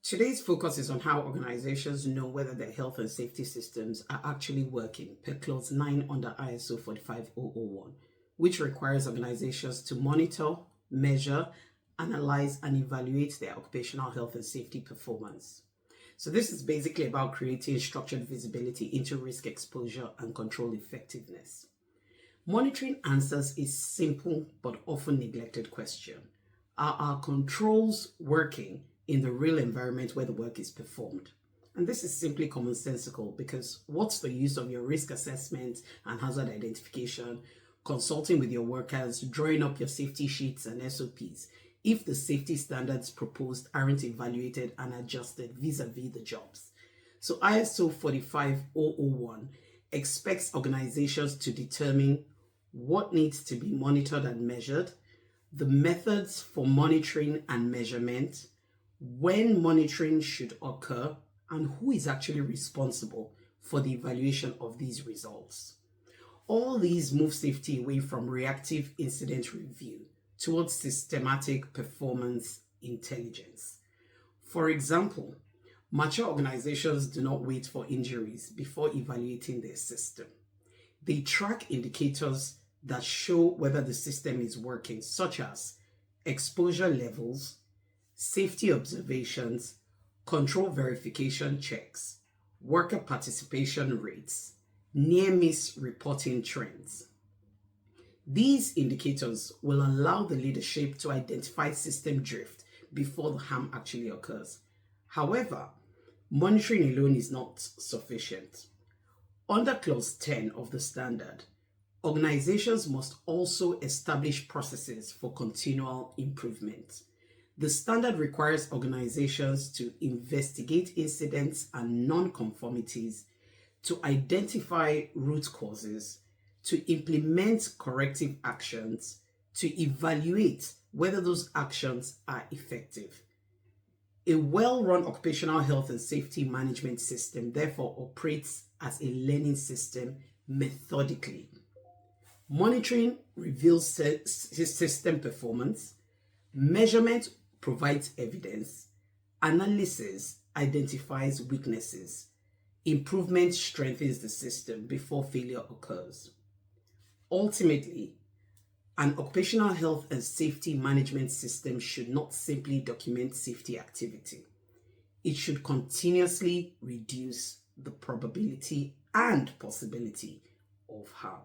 Today's focus is on how organizations know whether their health and safety systems are actually working per Clause 9 under ISO 45001, which requires organizations to monitor, measure, analyze, and evaluate their occupational health and safety performance. So this is basically about creating structured visibility into risk exposure and control effectiveness. Monitoring answers a simple but often neglected question. Are our controls working in the real environment where the work is performed? And this is simply commonsensical, because what's the use of your risk assessment and hazard identification, consulting with your workers, drawing up your safety sheets and SOPs, if the safety standards proposed aren't evaluated and adjusted vis-a-vis the jobs? So ISO 45001 expects organizations to determine what needs to be monitored and measured, the methods for monitoring and measurement, when monitoring should occur, and who is actually responsible for the evaluation of these results. All these move safety away from reactive incident review towards systematic performance intelligence. For example, mature organizations do not wait for injuries before evaluating their system. They track indicators that show whether the system is working, such as exposure levels, safety observations, control verification checks, worker participation rates, near-miss reporting trends. These indicators will allow the leadership to identify system drift before the harm actually occurs. However, monitoring alone is not sufficient. Under Clause 10 of the standard, organizations must also establish processes for continual improvement. The standard requires organizations to investigate incidents and non-conformities, to identify root causes, to implement corrective actions, to evaluate whether those actions are effective. A well-run occupational health and safety management system therefore operates as a learning system methodically. Monitoring reveals system performance, measurement provides evidence, analysis identifies weaknesses, improvement strengthens the system before failure occurs. Ultimately, an occupational health and safety management system should not simply document safety activity. It should continuously reduce the probability and possibility of harm.